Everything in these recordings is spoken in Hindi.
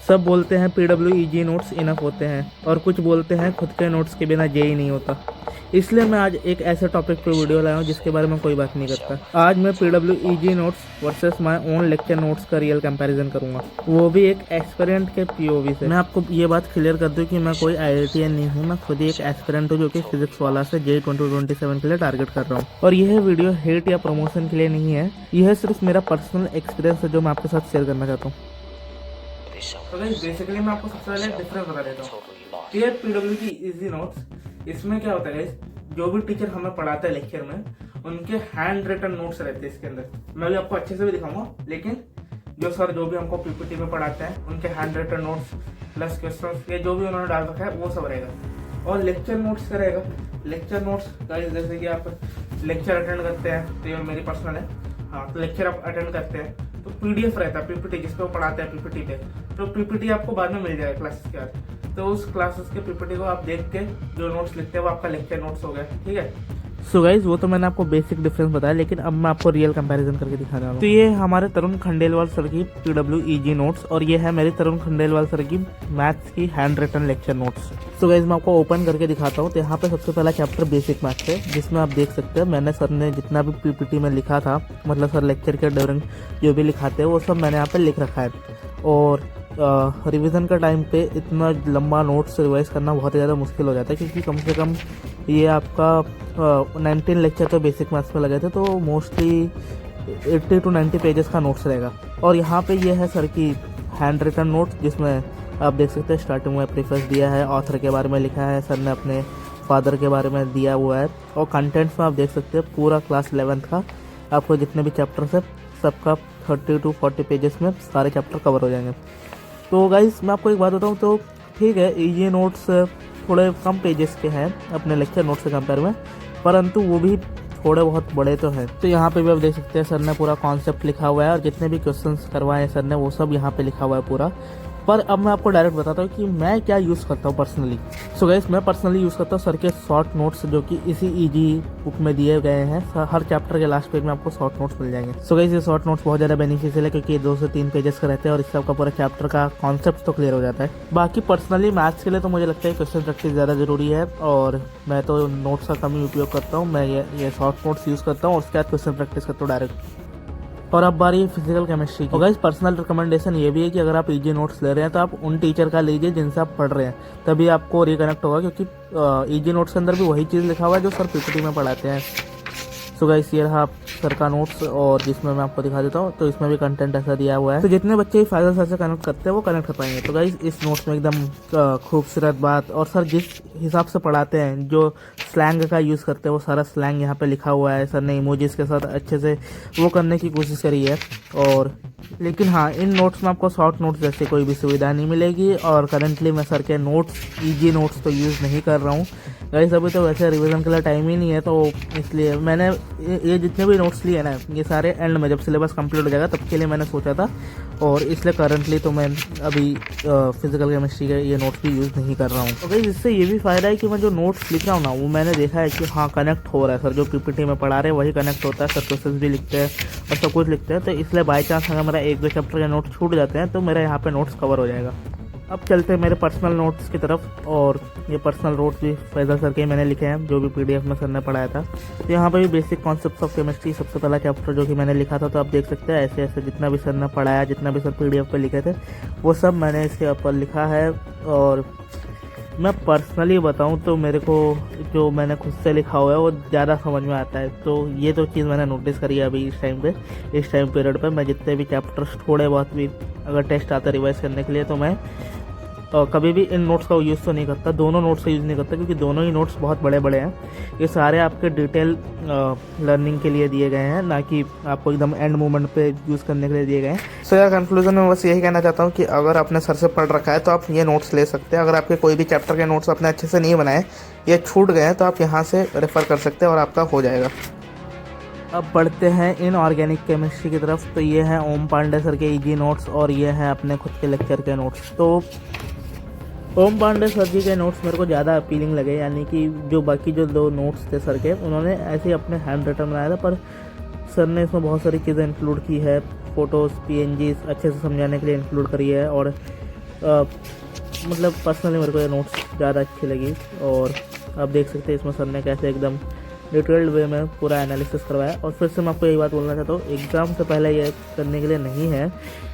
सब बोलते हैं PWEG नोट्स इनफ होते हैं और कुछ बोलते हैं खुद के नोट्स के बिना जेई नहीं होता। इसलिए मैं आज एक ऐसे टॉपिक पर वीडियो लाया हूँ जिसके बारे में कोई बात नहीं करता। आज मैं PWEG notes versus my own lecture notes का रियल कंपैरिजन करूँगा, वो भी एक एस्पिरेंट के POV से। मैं आपको ये बात क्लियर कर दूँ कि मैं कोई IITian नहीं हूँ, मैं खुद ही एक एस्पिरेंट हूँ जो कि फिजिक्स वाला से JEE 2027 के लिए टारगेट कर रहा हूँ। और यह वीडियो हेट या प्रमोशन के लिए नहीं है, यह सिर्फ मेरा पर्सनल एक्सपीरियंस है जो मैं आपके साथ शेयर करना चाहता हूँ। तो गाइस बेसिकली मैं आपको सबसे पहले डिफरेंस बता देता हूँ। ये PWEG नोट्स, इसमें क्या होता है गाइस, जो भी टीचर हमें पढ़ाता है लेक्चर में, उनके हैंड रिटन नोट्स रहते हैं इसके अंदर। मैं भी आपको अच्छे से भी दिखाऊंगा, लेकिन जो सर जो भी हमको PPT में पढ़ाते हैं उनके hand written notes plus questions ये जो भी उन्होंने डाल रखा है वो सब रहेगा। और लेक्चर नोट्स का रहेगा। लेक्चर नोट्स गाइस जैसे कि आप लेक्चर अटेंड करते हैं, तो ये मेरी पर्सनल है, हाँ, तो लेक्चर आप अटेंड करते हैं तो PDF रहता है PPT जिसपे वो पढ़ाते हैं PPT पे, तो PPT आपको बाद में मिल जाएगा क्लासेस के बाद। तो उस क्लासेस के PPT को आप देख के जो नोट्स लिखते हैं वो आपका लेक्चर नोट्स हो गया, ठीक है। सो गाइज वो तो मैंने आपको बेसिक डिफरेंस बताया, लेकिन अब मैं आपको रियल कंपैरिजन करके दिखाने वाला हूँ। तो ये हमारे तरुण खंडेलवाल सर की PWEG नोट्स और ये है मेरे तरुण खंडेलवाल सर की मैथ्स की hand written lecture notes. So guys मैं आपको ओपन करके दिखाता हूँ। तो यहाँ पे सबसे पहला चैप्टर बेसिक मैथ्स है, जिसमें आप देख सकते हैं मैंने सर ने जितना भी PPT में लिखा था, मतलब सर लेक्चर के दौरान जो भी लिखाते हैं वो सब मैंने यहाँ पे लिख रखा है। और रिवीजन का टाइम पे इतना लंबा नोट्स रिवाइज करना बहुत ही ज़्यादा मुश्किल हो जाता है, क्योंकि कम से कम ये आपका 19 लेक्चर तो बेसिक मैथ्स में लगे थे, तो मोस्टली 80 to 90 पेजेस का नोट्स रहेगा। और यहाँ पे ये है सर की हैंड रिटन नोट्स, जिसमें आप देख सकते हैं स्टार्टिंग में प्रीफेस दिया है, ऑथर के बारे में लिखा है, सर ने अपने फादर के बारे में दिया हुआ है। और कंटेंट्स में आप देख सकते हैं पूरा क्लास 11th का आपको जितने भी चैप्टर्स है सबका 30 to 40 पेजेस में सारे चैप्टर कवर हो जाएंगे। तो गाइस मैं आपको एक बात बताऊँ, तो ठीक है ये नोट्स थोड़े कम पेजेस के हैं अपने लेक्चर नोट्स से कंपेयर में, परंतु वो भी थोड़े बहुत बड़े तो हैं। तो यहाँ पे भी आप देख सकते हैं सर ने पूरा कॉन्सेप्ट लिखा हुआ है और जितने भी क्वेश्चंस करवाए हैं सर ने वो सब यहाँ पे लिखा हुआ है पूरा। पर अब मैं आपको डायरेक्ट बताता हूँ कि मैं क्या यूज़ करता हूँ पर्सनली। सो गाइस मैं पर्सनली यूज़ करता हूँ सर के शॉर्ट नोट्स, जो कि इसी EG बुक में दिए गए हैं। हर चैप्टर के लास्ट पेज में आपको शॉर्ट नोट्स मिल जाएंगे। सो गाइस ये शॉर्ट नोट्स बहुत ज़्यादा बेनिफिशियल है, क्योंकि ये 2 से 3 पेजेस का रहते हैं और इससे आपका पूरा चैप्टर का कॉन्सेप्ट तो क्लियर हो जाता है। बाकी पर्सनली मैथ्स के लिए तो मुझे लगता है क्वेश्चन प्रैक्टिस ज़्यादा जरूरी है, और मैं तो नोट्स का कम ही उपयोग करता हूँ। मैं ये शॉर्ट नोट्स यूज़ करता हूँ और उसके बाद क्वेश्चन प्रैक्टिस करता हूँ डायरेक्ट। और अब बारी है फिजिकल केमिस्ट्री की। गाइस पर्सनल रिकमेंडेशन ये भी है कि अगर आप EG नोट्स ले रहे हैं तो आप उन टीचर का लीजिए जिनसे आप पढ़ रहे हैं, तभी आपको रिकनेक्ट होगा, क्योंकि EG नोट्स के अंदर भी वही चीज़ लिखा हुआ है जो सर PPT में पढ़ाते हैं। सो गाइस ये रहा सर का नोट्स, और जिसमें मैं आपको दिखा देता हूँ, तो इसमें भी कंटेंट ऐसा दिया हुआ है, तो जितने बच्चे फायदा सर से कनेक्ट करते हैं वो कनेक्ट कर पाएंगे। तो गाइस इस नोट्स में एकदम खूबसूरत बात, और सर जिस हिसाब से पढ़ाते हैं, जो स्लैंग का यूज़ करते हैं वो सारा स्लैंग यहाँ पे लिखा हुआ है। सर ने इमोजीज के साथ अच्छे से वो करने की कोशिश करी है। और लेकिन हाँ, इन नोट्स में आपको शॉर्ट नोट्स जैसे कोई भी सुविधा नहीं मिलेगी। और करंटली मैं सर के नोट्स EG नोट्स तो यूज़ नहीं कर रहा हूँ गाइस, अभी तो वैसे रिवीजन के लिए टाइम ही नहीं है, तो इसलिए मैंने ये जितने भी नोट्स लिए ना, ये सारे एंड में जब सिलेबस कंप्लीट हो जाएगा तब के लिए मैंने सोचा था, और इसलिए करंटली तो मैं अभी फिजिकल केमिस्ट्री के ये नोट्स भी यूज़ नहीं कर रहा हूँ। तो गाइस इससे ये भी फ़ायदा है कि मैं जो नोट्स लिख रहा हूँ ना, वो मैंने देखा है कि हाँ कनेक्ट हो रहा है, सर जो PPT में पढ़ा रहे हैं वही कनेक्ट होता है, सर क्वेश्चंस भी लिखते हैं और सब कुछ लिखते हैं। तो इसलिए बाई चांस अगर मेरा 1-2 चैप्टर के नोट्स छूट जाते हैं तो मेरा यहाँ पे नोट्स कवर हो जाएगा। अब चलते हैं मेरे पर्सनल नोट्स की तरफ, और ये पर्सनल नोट्स भी फैजल सर के मैंने लिखे हैं जो भी PDF में सर ने पढ़ाया था। तो यहाँ पे भी बेसिक कॉन्सेप्ट्स ऑफ केमिस्ट्री सबसे पहला चैप्टर जो कि मैंने लिखा था, तो आप देख सकते हैं ऐसे ऐसे जितना भी सर ने पढ़ाया, जितना भी सर PDF पे लिखे थे वो सब मैंने इसके ऊपर लिखा है। और मैं पर्सनली बताऊं तो मेरे को जो मैंने खुद से लिखा हुआ है वो ज़्यादा समझ में आता है। तो ये तो चीज़ मैंने नोटिस करी है अभी इस टाइम पीरियड पे। मैं जितने भी चैप्टर्स थोड़े बहुत भी अगर टेस्ट आता है रिवाइज करने के लिए, तो मैं कभी भी इन नोट्स का यूज़ तो नहीं करता, दोनों नोट्स का यूज़ नहीं करता, क्योंकि दोनों ही नोट्स बहुत बड़े बड़े हैं। ये सारे आपके डिटेल लर्निंग के लिए दिए गए हैं, ना कि आपको एकदम एंड मोमेंट पे यूज़ करने के लिए दिए गए हैं। सो यार कंक्लूजन में बस यही कहना चाहता हूँ कि अगर आपने सर से पढ़ रखा है तो आप ये नोट्स ले सकते हैं। अगर आपके कोई भी चैप्टर के नोट्स आपने अच्छे से नहीं बनाए या छूट गए हैं तो आप यहाँ से रेफ़र कर सकते हैं और आपका हो जाएगा। अब बढ़ते हैं इनऑर्गेनिक केमिस्ट्री की तरफ। तो ये है ओम पांडे सर के EG नोट्स और ये है अपने खुद के लेक्चर के नोट्स। तो ओम पांडे सर जी के नोट्स मेरे को ज़्यादा अपीलिंग लगे, यानी कि जो बाकी जो 2 नोट्स थे सर के उन्होंने ऐसे ही अपने हैंड रिटन बनाया था, पर सर ने इसमें बहुत सारी चीज़ें इंक्लूड की है, फ़ोटोज़ PNGs अच्छे से समझाने के लिए इंक्लूड करी है, और मतलब पर्सनली मेरे को ये नोट्स ज़्यादा अच्छी लगी। और आप देख सकते हैं इसमें सर ने कैसे एकदम डिटेल्ड वे में पूरा एनालिसिस करवाया। और फिर से मैं आपको यही बात बोलना चाहता हूँ, एग्ज़ाम से पहले ये करने के लिए नहीं है,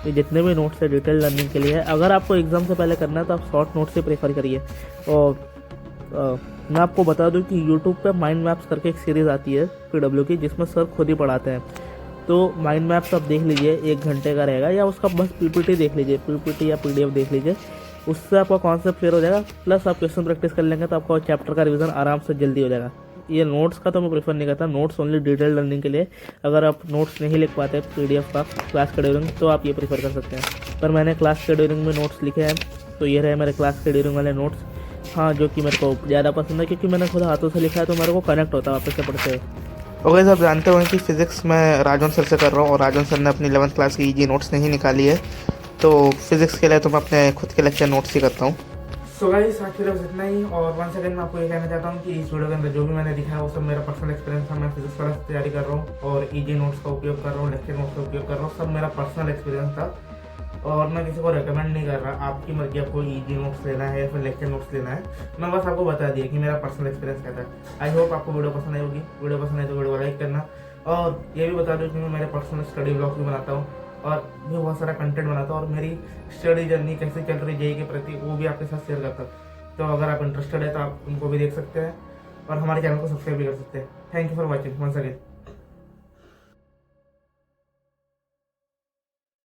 ये जितने भी नोट्स है डिटेल लर्निंग के लिए है। अगर आपको एग्ज़ाम से पहले करना है तो आप शॉर्ट नोट्स से प्रेफर करिए। और मैं आपको बता दूं कि यूट्यूब पे माइंड मैप्स करके एक सीरीज़ आती है PW की, जिसमें सर खुद ही पढ़ाते हैं। तो माइंड मैप्स आप देख लीजिए, 1 घंटे का रहेगा, या उसका बस PPT देख लीजिए, PPT या PDF देख लीजिए, उससे आपका कॉन्सेप्ट क्लियर हो जाएगा। प्लस आप क्वेश्चन प्रैक्टिस कर लेंगे तो आपका चैप्टर का रिवीजन आराम से जल्दी हो जाएगा। ये नोट्स का तो मैं प्रेफर नहीं करता, नोट्स ओनली डिटेल लर्निंग के लिए। अगर आप नोट्स नहीं लिख पाते PDF का क्लास के ड्यूरिंग, तो आप ये प्रेफर कर सकते हैं। पर मैंने क्लास के ड्यूरिंग में नोट्स लिखे हैं, तो ये रहे मेरे क्लास के ड्यूरिंग वाले नोट्स। हाँ, जो कि मेरे को ज़्यादा पसंद है क्योंकि मैंने खुद हाथों से लिखा है, तो मेरे को कनेक्ट होता है वापस से पढ़ते हुए। ओके, आप जानते होंगे कि फिज़िक्स में राजन सर से कर रहा हूँ, और राजन सर ने अपनी 11th क्लास की ईजी नोट्स नहीं निकाली है, तो फिज़िक्स के लिए तो मैं अपने खुद के लेक्चर नोट्स ही करता हूँ। सो गाइस, आज की तरफ इतना ही। और वन सेकंड मैं आपको ये कहना चाहता हूँ कि इस वीडियो के अंदर जो भी मैंने दिखाया वो सब मेरा पर्सनल एक्सपीरियंस था। मैं फिजिक्स वाला तैयारी कर रहा हूँ और ईजी नोट्स का उपयोग कर रहा हूँ, लेक्चर नोट्स का उपयोग कर रहा हूँ, सब मेरा पर्सनल एक्सपीरियंस था। और मैं किसी को रेकमेंड नहीं कर रहा, आपकी मर्जी आपको ईजी नोट्स लेना है या फिर लेक्चर नोट्स लेना है। मैं बस आपको बता दिया कि मेरा पर्सनल एक्सपीरियंस क्या था। आई होप आपको वीडियो पसंद आई होगी। वीडियो पसंद आई तो वीडियो को लाइक करना, और ये भी बता दो कि मैं मेरे पर्सनल स्टडी ब्लॉग भी बनाता हूँ और भी बहुत सारा कंटेंट बनाता हूँ, और मेरी स्टडी जर्नी कैसे चल रही JEE के प्रति वो भी आपके साथ शेयर करता हूँ। तो अगर आप इंटरेस्टेड है तो आप उनको भी देख सकते हैं और हमारे चैनल को सब्सक्राइब भी कर सकते हैं। Thank you for watching once again.